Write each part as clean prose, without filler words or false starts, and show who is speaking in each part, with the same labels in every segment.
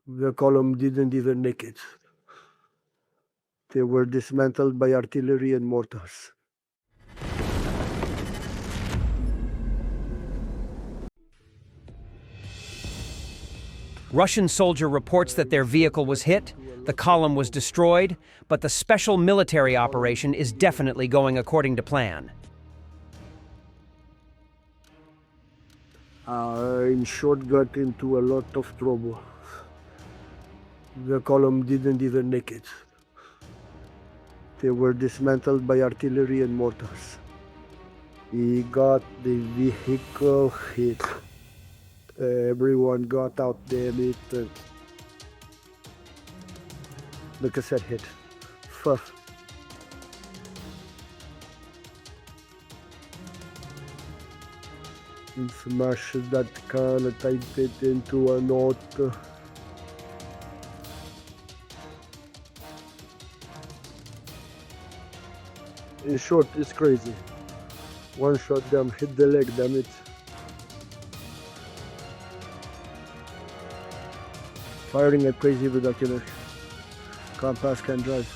Speaker 1: The column didn't even make it. They were dismantled by artillery and mortars.
Speaker 2: Russian soldier reports that their vehicle was hit, the column was destroyed, but the special military operation is definitely going according to plan.
Speaker 1: In short, got into a lot of trouble. The column didn't even make it. They were dismantled by artillery and mortars. We got the vehicle hit. Everyone got out, damn it. The cassette hit. Fuck. And smash that can and type it into a note. In short, it's crazy. One shot them, hit the leg, damn it. Firing at crazy binocular. Can't pass, can't drive.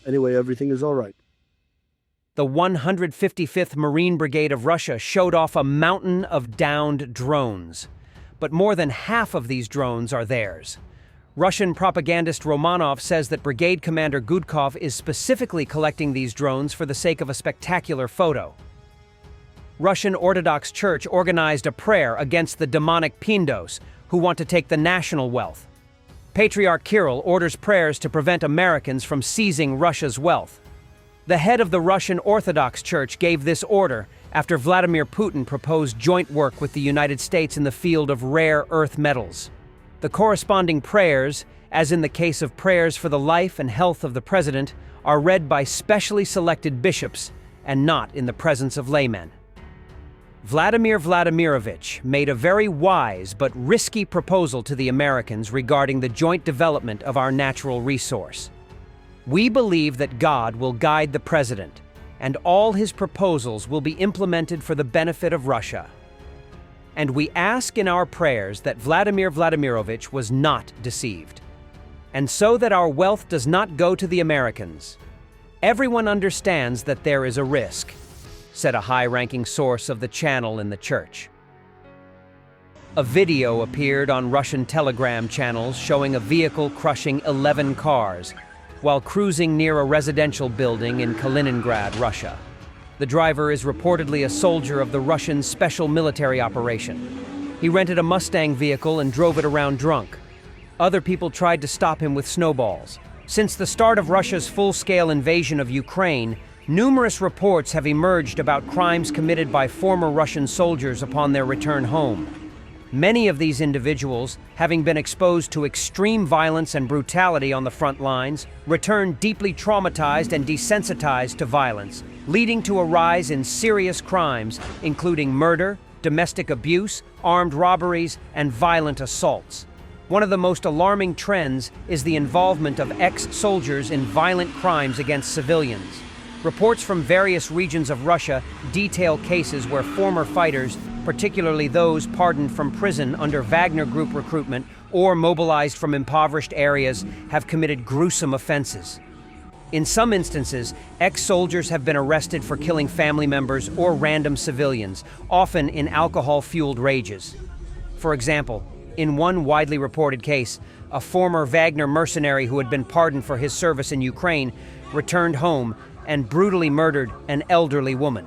Speaker 1: Anyway, everything is alright.
Speaker 2: The 155th Marine Brigade of Russia showed off a mountain of downed drones. But more than half of these drones are theirs. Russian propagandist Romanov says that Brigade Commander Gudkov is specifically collecting these drones for the sake of a spectacular photo. Russian Orthodox Church organized a prayer against the demonic Pindos, who want to take the national wealth. Patriarch Kirill orders prayers to prevent Americans from seizing Russia's wealth. The head of the Russian Orthodox Church gave this order after Vladimir Putin proposed joint work with the United States in the field of rare earth metals. The corresponding prayers, as in the case of prayers for the life and health of the president, are read by specially selected bishops and not in the presence of laymen. Vladimir Vladimirovich made a very wise but risky proposal to the Americans regarding the joint development of our natural resource. We believe that God will guide the president, and all his proposals will be implemented for the benefit of Russia. And we ask in our prayers that Vladimir Vladimirovich was not deceived, and so that our wealth does not go to the Americans. Everyone understands that there is a risk, said a high-ranking source of the channel in the church. A video appeared on Russian Telegram channels showing a vehicle crushing 11 cars while cruising near a residential building in Kaliningrad, Russia. The driver is reportedly a soldier of the Russian special military operation. He rented a Mustang vehicle and drove it around drunk. Other people tried to stop him with snowballs. Since the start of Russia's full-scale invasion of Ukraine, numerous reports have emerged about crimes committed by former Russian soldiers upon their return home. Many of these individuals, having been exposed to extreme violence and brutality on the front lines, return deeply traumatized and desensitized to violence, leading to a rise in serious crimes, including murder, domestic abuse, armed robberies, and violent assaults. One of the most alarming trends is the involvement of ex-soldiers in violent crimes against civilians. Reports from various regions of Russia detail cases where former fighters, particularly those pardoned from prison under Wagner Group recruitment or mobilized from impoverished areas, have committed gruesome offenses. In some instances, ex-soldiers have been arrested for killing family members or random civilians, often in alcohol-fueled rages. For example, in one widely reported case, a former Wagner mercenary who had been pardoned for his service in Ukraine returned home and brutally murdered an elderly woman.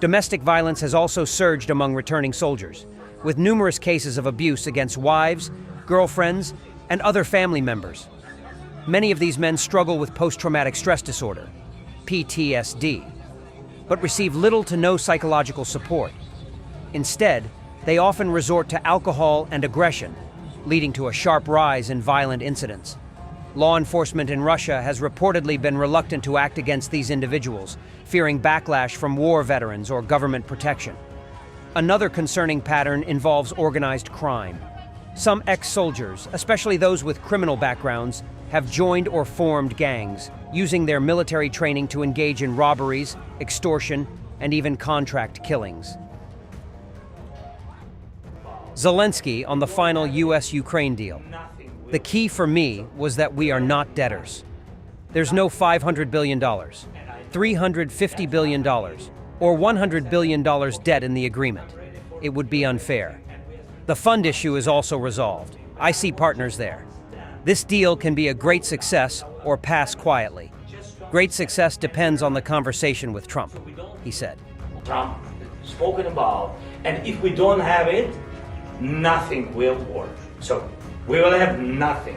Speaker 2: Domestic violence has also surged among returning soldiers, with numerous cases of abuse against wives, girlfriends, and other family members. Many of these men struggle with post-traumatic stress disorder, PTSD, but receive little to no psychological support. Instead, they often resort to alcohol and aggression, leading to a sharp rise in violent incidents. Law enforcement in Russia has reportedly been reluctant to act against these individuals, fearing backlash from war veterans or government protection. Another concerning pattern involves organized crime. Some ex-soldiers, especially those with criminal backgrounds, have joined or formed gangs, using their military training to engage in robberies, extortion, and even contract killings. Zelensky on the final US-Ukraine deal. The key for me was that we are not debtors. There's no $500 billion, $350 billion, or $100 billion debt in the agreement. It would be unfair. The fund issue is also resolved. I see partners there. This deal can be a great success or pass quietly. Great success depends on the conversation with Trump, he said.
Speaker 3: Trump spoken about, and if we don't have it, nothing will work. So we will have nothing.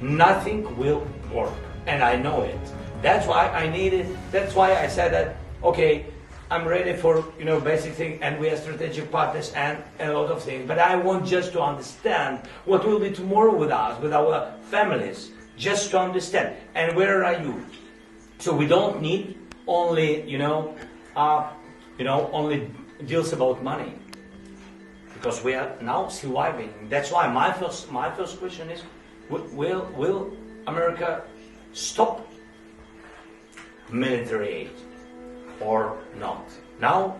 Speaker 3: Nothing will work, and I know it. That's why I need it. That's why I said that, okay, I'm ready for, basic thing, and we are strategic partners and a lot of things. But I want just to understand what will be tomorrow with us, with our families, just to understand. And where are you? So we don't need only, only deals about money, because we are now surviving. That's why my first question is, will America stop military aid or not? Now,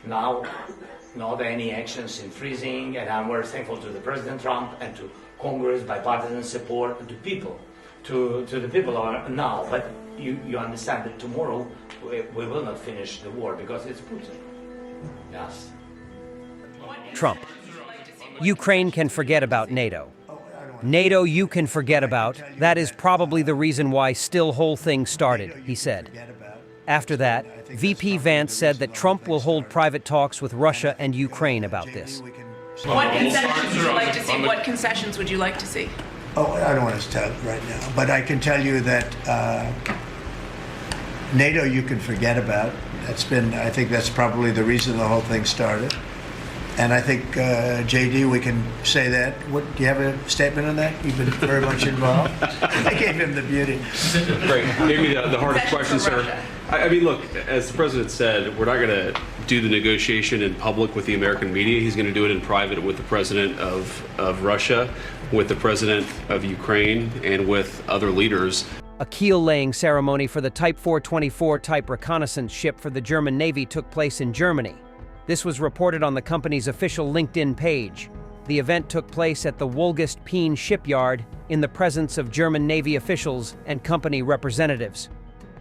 Speaker 3: not any actions in freezing, and I'm very thankful to the President Trump and to Congress, bipartisan support, and to people, to the people now. But you understand that tomorrow we will not finish the war because it's Putin. Yes.
Speaker 2: Trump. Ukraine can forget about NATO. NATO you can forget about. That is probably the reason why still whole thing started, he said. After that, VP Vance said that Trump will hold private talks with Russia and Ukraine about this.
Speaker 4: What concessions would you like to see? What concessions would you like to see?
Speaker 5: Oh, I don't want to tell right now, but I can tell you that NATO you can forget about. I think that's probably the reason the whole thing started. And I think, JD, we can say that. Do you have a statement on that? You've been very much involved. I gave him the beauty.
Speaker 6: Great. Maybe the hardest question, sir. I mean, look, as the president said, we're not going to do the negotiation in public with the American media. He's going to do it in private with the president of Russia, with the president of Ukraine, and with other leaders.
Speaker 2: A keel-laying ceremony for the Type 424 type reconnaissance ship for the German Navy took place in Germany. This was reported on the company's official LinkedIn page. The event took place at the Wolgast-Peen shipyard in the presence of German Navy officials and company representatives.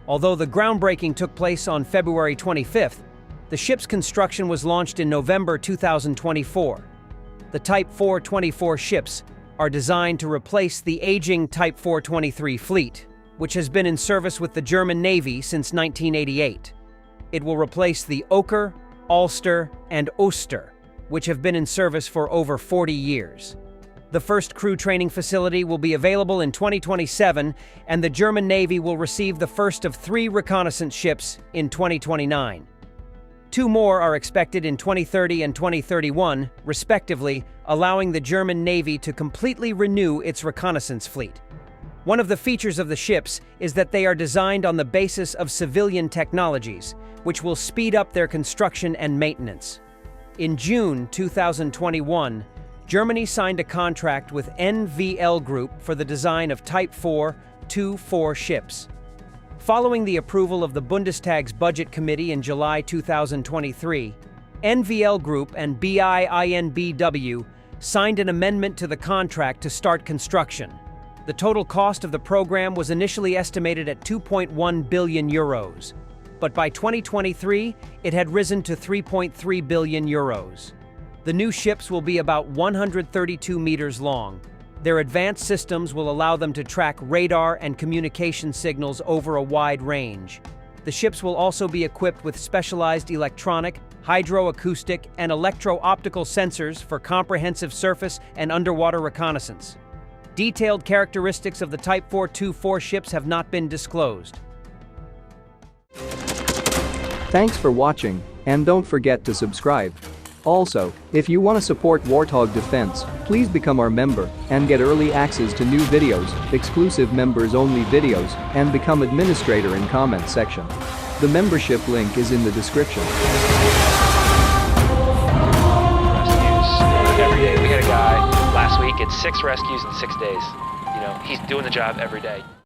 Speaker 2: Although the groundbreaking took place on February 25th, the ship's construction was launched in November 2024. The Type 424 ships are designed to replace the aging Type 423 fleet, which has been in service with the German Navy since 1988. It will replace the Oker, Ulster, and Oster, which have been in service for over 40 years. The first crew training facility will be available in 2027, and the German Navy will receive the first of 3 reconnaissance ships in 2029. 2 more are expected in 2030 and 2031, respectively, allowing the German Navy to completely renew its reconnaissance fleet. One of the features of the ships is that they are designed on the basis of civilian technologies, which will speed up their construction and maintenance. In June 2021, Germany signed a contract with NVL Group for the design of Type 424 ships. Following the approval of the Bundestag's Budget Committee in July 2023, NVL Group and BIINBW signed an amendment to the contract to start construction. The total cost of the program was initially estimated at 2.1 billion euros, but by 2023, it had risen to 3.3 billion euros. The new ships will be about 132 meters long. Their advanced systems will allow them to track radar and communication signals over a wide range. The ships will also be equipped with specialized electronic, hydroacoustic, and electro-optical sensors for comprehensive surface and underwater reconnaissance. Detailed characteristics of the Type 424 ships have not been disclosed.
Speaker 7: Thanks for watching, and don't forget to subscribe. Also, if you want to support Warthog Defense, please become our member and get early access to new videos, exclusive members-only videos, and become administrator in comments section. The membership link is in the description.
Speaker 8: Every day. We had a guy last week, it's 6 rescues in 6 days. He's doing the job every day.